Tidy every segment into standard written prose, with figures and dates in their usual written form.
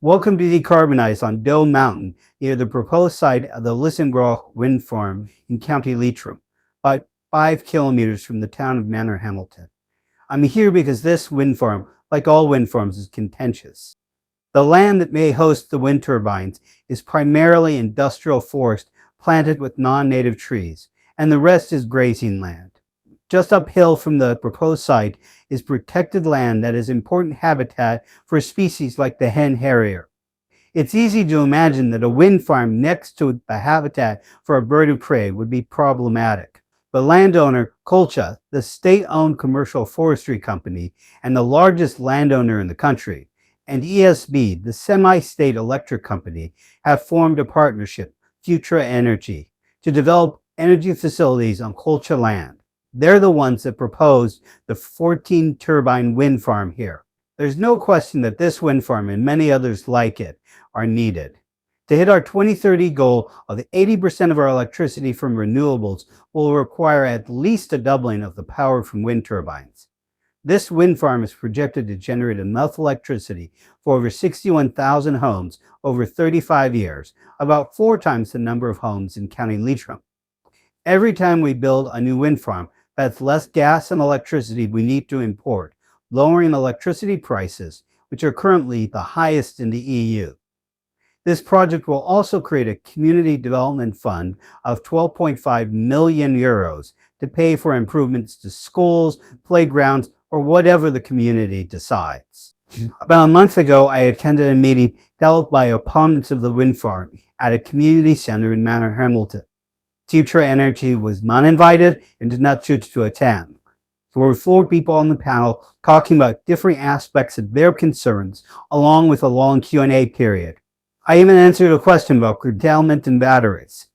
Welcome to Decarbonize on Doe Mountain, near the proposed site of the Lissinagroagh Wind Farm in County Leitrim, about 5 kilometers from the town of Manor Hamilton. I'm here because this wind farm, like all wind farms, is contentious. The land that may host the wind turbines is primarily industrial forest planted with non-native trees, and the rest is grazing land. Just uphill from the proposed site is protected land that is important habitat for species like the hen harrier. It's easy to imagine that a wind farm next to the habitat for a bird of prey would be problematic. The landowner, Coillte, the state-owned commercial forestry company and the largest landowner in the country, and ESB, the semi-state electric company, have formed a partnership, FuturEnergy, to develop energy facilities on Coillte land. They're the ones that proposed the 14-turbine wind farm here. There's no question that this wind farm and many others like it are needed. To hit our 2030 goal of 80% of our electricity from renewables will require at least a doubling of the power from wind turbines. This wind farm is projected to generate enough electricity for over 61,000 homes over 35 years, about 4 times the number of homes in County Leitrim. Every time we build a new wind farm, that's less gas and electricity we need to import, lowering electricity prices, which are currently the highest in the EU. This project will also create a community development fund of 12.5 million euros to pay for improvements to schools, playgrounds, or whatever the community decides. About a month ago, I attended a meeting held by opponents of the wind farm at a community center in Manor Hamilton. FuturEnergy was not invited and did not choose to attend. There were 4 people on the panel talking about different aspects of their concerns, along with a long Q&A period. I even answered a question about curtailment and batteries.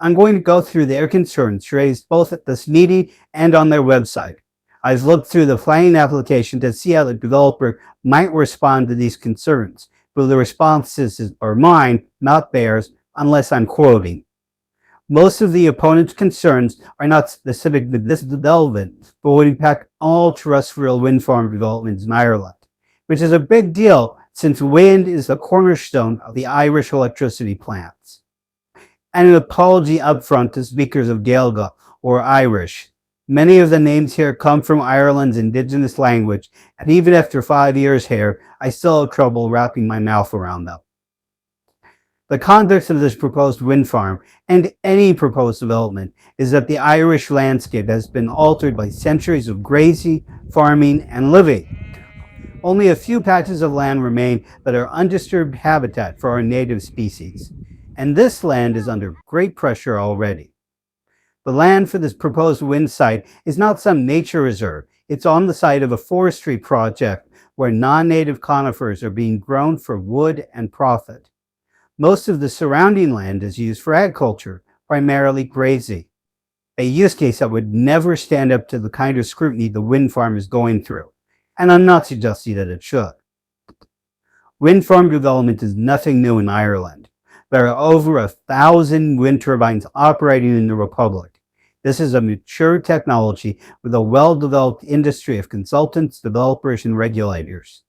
I'm going to go through their concerns raised both at this meeting and on their website. I've looked through the planning application to see how the developer might respond to these concerns, but the responses are mine, not theirs, unless I'm quoting. Most of the opponents' concerns are not specific to this development, but would impact all terrestrial wind farm developments in Ireland, which is a big deal since wind is the cornerstone of the Irish electricity plants. And an apology upfront to speakers of Gaeilge or Irish. Many of the names here come from Ireland's indigenous language, and even after 5 years here, I still have trouble wrapping my mouth around them. The context of this proposed wind farm, and any proposed development, is that the Irish landscape has been altered by centuries of grazing, farming, and living. Only a few patches of land remain that are undisturbed habitat for our native species, and this land is under great pressure already. The land for this proposed wind site is not some nature reserve. It's on the site of a forestry project where non-native conifers are being grown for wood and profit. Most of the surrounding land is used for agriculture, primarily grazing, a use case that would never stand up to the kind of scrutiny the wind farm is going through, and I'm not suggesting that it should. Wind farm development is nothing new in Ireland. There are over 1,000 wind turbines operating in the Republic. This is a mature technology with a well-developed industry of consultants, developers, and regulators.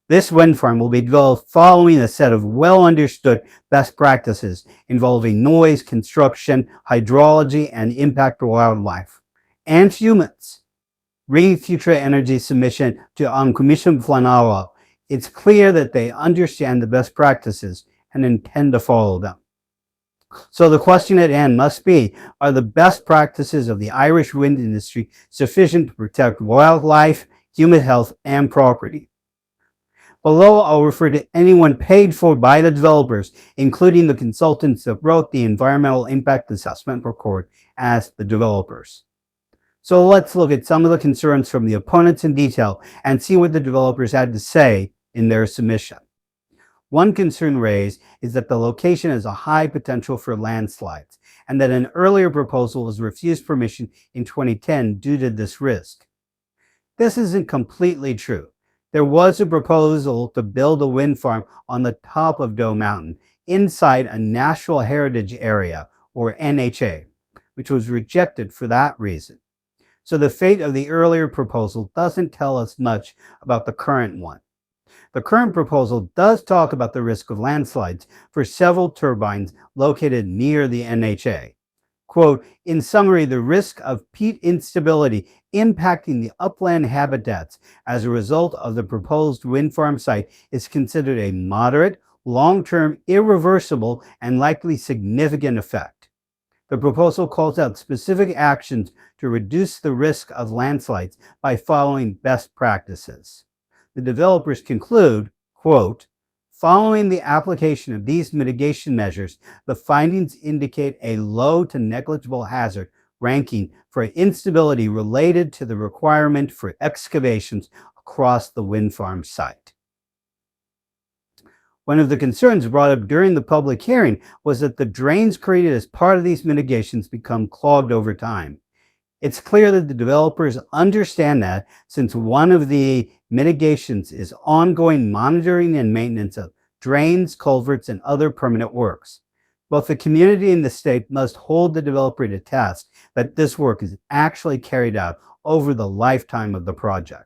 This wind farm will be developed following a set of well-understood best practices involving noise, construction, hydrology, and impact to wildlife and humans. Reading FuturEnergy's submission to An Commission Plenála, it's clear that they understand the best practices and intend to follow them. So the question at hand must be, are the best practices of the Irish wind industry sufficient to protect wildlife, human health, and property? Below, I'll refer to anyone paid for by the developers, including the consultants that wrote the environmental impact assessment report, as the developers. So let's look at some of the concerns from the opponents in detail and see what the developers had to say in their submission. One concern raised is that the location has a high potential for landslides, and that an earlier proposal was refused permission in 2010 due to this risk. This isn't completely true. There was a proposal to build a wind farm on the top of Doe Mountain, inside a National Heritage Area, or NHA, which was rejected for that reason. So the fate of the earlier proposal doesn't tell us much about the current one. The current proposal does talk about the risk of landslides for several turbines located near the NHA. Quote, in summary, the risk of peat instability impacting the upland habitats as a result of the proposed wind farm site is considered a moderate, long-term, irreversible, and likely significant effect. The proposal calls out specific actions to reduce the risk of landslides by following best practices. The developers conclude, quote, following the application of these mitigation measures, the findings indicate a low to negligible hazard ranking for instability related to the requirement for excavations across the wind farm site. One of the concerns brought up during the public hearing was that the drains created as part of these mitigations become clogged over time. It's clear that the developers understand that, since one of the mitigations is ongoing monitoring and maintenance of drains, culverts, and other permanent works. Both the community and the state must hold the developer to task that this work is actually carried out over the lifetime of the project.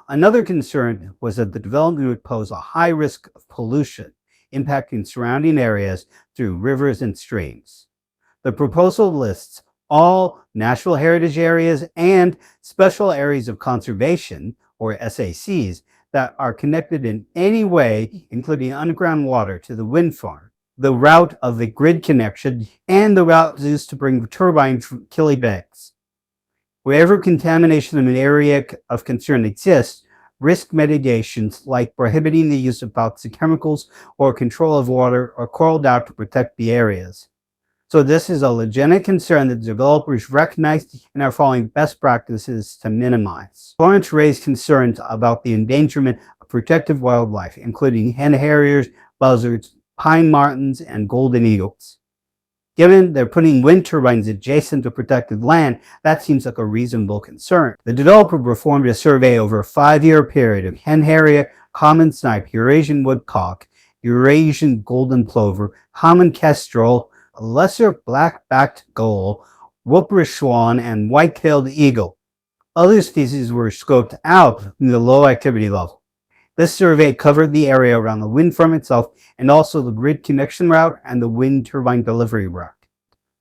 Another concern was that the development would pose a high risk of pollution, impacting surrounding areas through rivers and streams. The proposal lists all natural heritage areas and special areas of conservation, or SACs, that are connected in any way, including underground water, to the wind farm, the route of the grid connection, and the route used to bring the turbine from Coillte banks. Wherever contamination of an area of concern exists, risk mitigations like prohibiting the use of toxic chemicals or control of water are called out to protect the areas. So this is a legitimate concern that developers recognize and are following best practices to minimize. Opponents raised concerns about the endangerment of protected wildlife, including hen harriers, buzzards, pine martens, and golden eagles. Given they're putting wind turbines adjacent to protected land, that seems like a reasonable concern. The developer performed a survey over a 5-year period of hen harrier, common snipe, Eurasian woodcock, Eurasian golden plover, common kestrel, lesser black-backed gull, whooperish swan, and white-tailed eagle. Other species were scoped out from the low activity level. This survey covered the area around the wind farm itself and also the grid connection route and the wind turbine delivery route.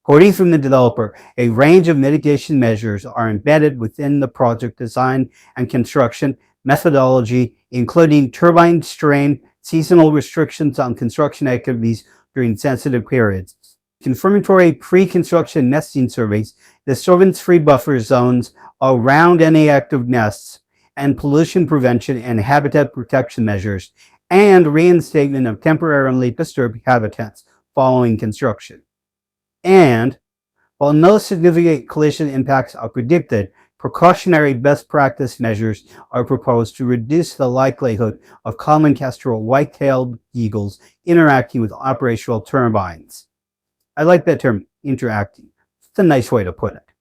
According from the developer, a range of mitigation measures are embedded within the project design and construction methodology, including turbine strain, seasonal restrictions on construction activities during sensitive periods, confirmatory pre-construction nesting surveys, disturbance-free buffer zones around any active nests, and pollution prevention and habitat protection measures, and reinstatement of temporarily disturbed habitats following construction. And while no significant collision impacts are predicted, precautionary best practice measures are proposed to reduce the likelihood of common kestrel white-tailed eagles interacting with operational turbines. I like that term, interacting. It's a nice way to put it.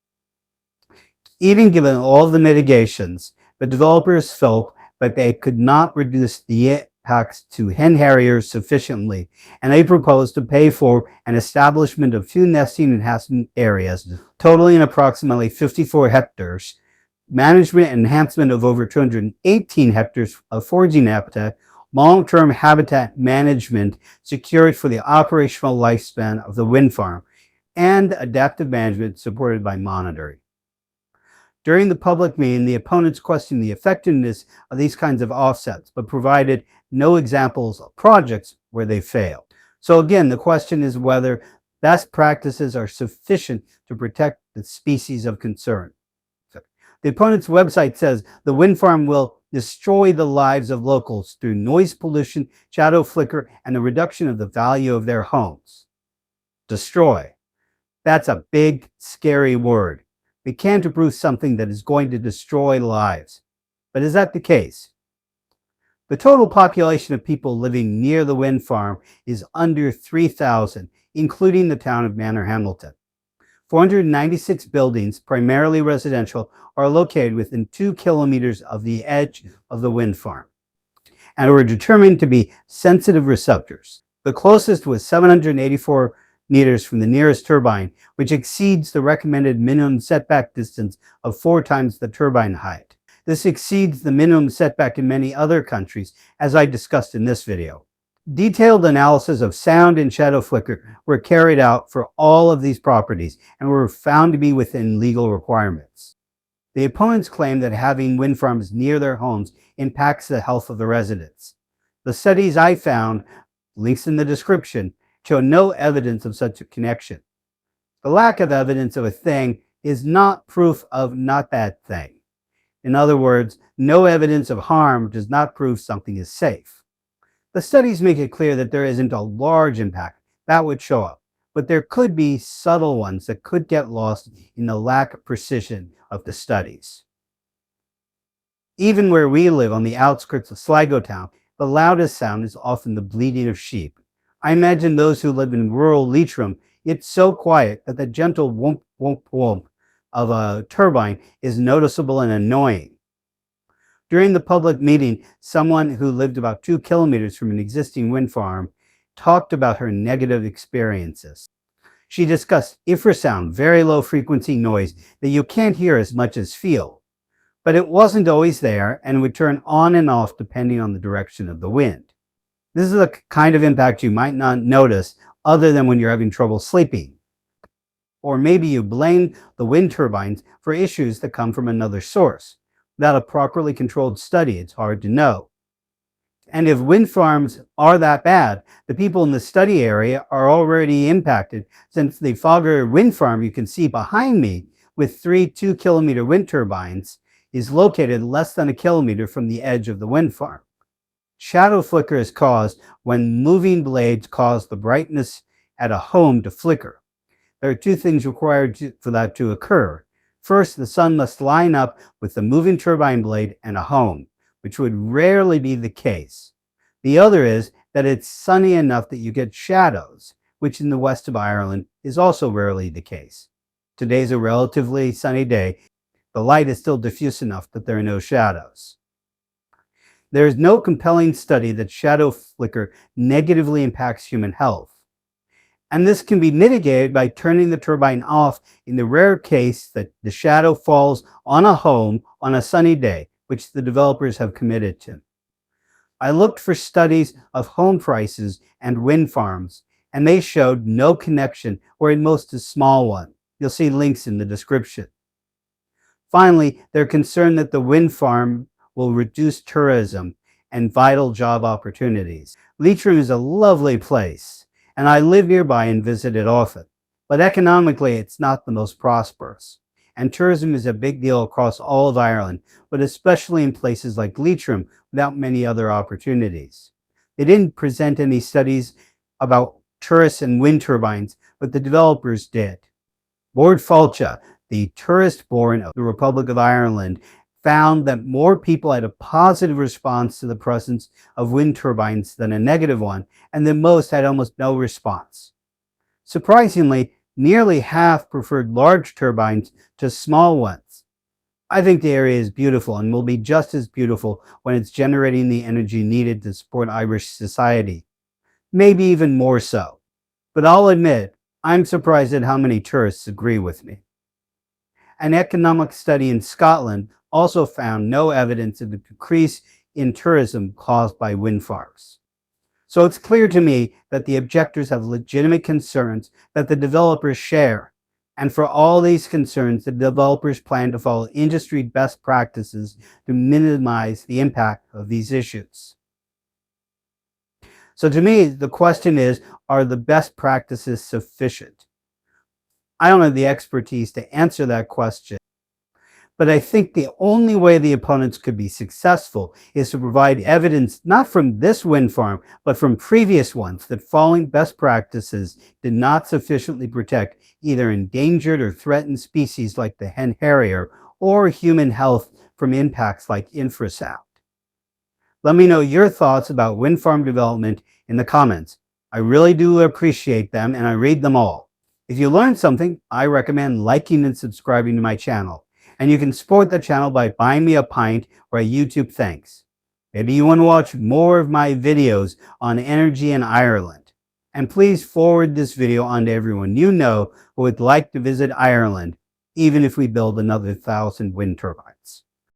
Even given all the mitigations, the developers felt that they could not reduce the impacts to hen harriers sufficiently, and they proposed to pay for an establishment of 2 nesting and hatching areas, totaling approximately 54 hectares, management and enhancement of over 218 hectares of foraging habitat, long-term habitat management secured for the operational lifespan of the wind farm, and adaptive management supported by monitoring. During the public meeting, the opponents questioned the effectiveness of these kinds of offsets, but provided no examples of projects where they failed. So again, the question is whether best practices are sufficient to protect the species of concern. The opponent's website says the wind farm will destroy the lives of locals through noise pollution, shadow flicker, and the reduction of the value of their homes. Destroy. That's a big, scary word. We can't approve something that is going to destroy lives. But is that the case? The total population of people living near the wind farm is under 3,000, including the town of Manor Hamilton. 496 buildings, primarily residential, are located within 2 kilometers of the edge of the wind farm and were determined to be sensitive receptors. The closest was 784 meters from the nearest turbine, which exceeds the recommended minimum setback distance of 4 times the turbine height. This exceeds the minimum setback in many other countries, as I discussed in this video. Detailed analysis of sound and shadow flicker were carried out for all of these properties and were found to be within legal requirements. The opponents claim that having wind farms near their homes impacts the health of the residents. The studies I found, links in the description, show no evidence of such a connection. The lack of evidence of a thing is not proof of not that thing. In other words, no evidence of harm does not prove something is safe. The studies make it clear that there isn't a large impact that would show up, but there could be subtle ones that could get lost in the lack of precision of the studies. Even where we live on the outskirts of Sligo town, the loudest sound is often the bleating of sheep. I imagine those who live in rural Leitrim, it's so quiet that the gentle whoomp, whoomp, whoomp of a turbine is noticeable and annoying. During the public meeting, someone who lived about 2 kilometers from an existing wind farm talked about her negative experiences. She discussed infrasound, very low frequency noise that you can't hear as much as feel, but it wasn't always there and would turn on and off depending on the direction of the wind. This is the kind of impact you might not notice other than when you're having trouble sleeping. Or maybe you blame the wind turbines for issues that come from another source. Without a properly controlled study, it's hard to know. And if wind farms are that bad, the people in the study area are already impacted, since the Fogger wind farm you can see behind me with 3 2-kilometer wind turbines is located less than a kilometer from the edge of the wind farm. Shadow flicker is caused when moving blades cause the brightness at a home to flicker. There are 2 things required for that to occur. First, the sun must line up with the moving turbine blade and a home, which would rarely be the case. The other is that it's sunny enough that you get shadows, which in the west of Ireland is also rarely the case. Today's a relatively sunny day. The light is still diffuse enough that there are no shadows. There is no compelling study that shadow flicker negatively impacts human health. And this can be mitigated by turning the turbine off in the rare case that the shadow falls on a home on a sunny day, which the developers have committed to. I looked for studies of home prices and wind farms, and they showed no connection, or at most a small one. You'll see links in the description. Finally, they're concerned that the wind farm will reduce tourism and vital job opportunities. Leitrim is a lovely place, and I live nearby and visit it often. But economically, it's not the most prosperous. And tourism is a big deal across all of Ireland, but especially in places like Leitrim without many other opportunities. They didn't present any studies about tourists and wind turbines, but the developers did. Bord Fáilte, the tourist board of the Republic of Ireland, found that more people had a positive response to the presence of wind turbines than a negative one, and that most had almost no response. Surprisingly, nearly half preferred large turbines to small ones. I think the area is beautiful and will be just as beautiful when it's generating the energy needed to support Irish society. Maybe even more so. But I'll admit, I'm surprised at how many tourists agree with me. An economic study in Scotland also found no evidence of the decrease in tourism caused by wind farms. So it's clear to me that the objectors have legitimate concerns that the developers share. And for all these concerns, the developers plan to follow industry best practices to minimize the impact of these issues. So to me, the question is, are the best practices sufficient? I don't have the expertise to answer that question. But I think the only way the opponents could be successful is to provide evidence not from this wind farm, but from previous ones that following best practices did not sufficiently protect either endangered or threatened species like the hen harrier or human health from impacts like infrasound. Let me know your thoughts about wind farm development in the comments. I really do appreciate them and I read them all. If you learned something, I recommend liking and subscribing to my channel. And you can support the channel by buying me a pint or a YouTube thanks. Maybe you want to watch more of my videos on energy in Ireland. And please forward this video on to everyone you know who would like to visit Ireland, even if we build another 1,000 wind turbines.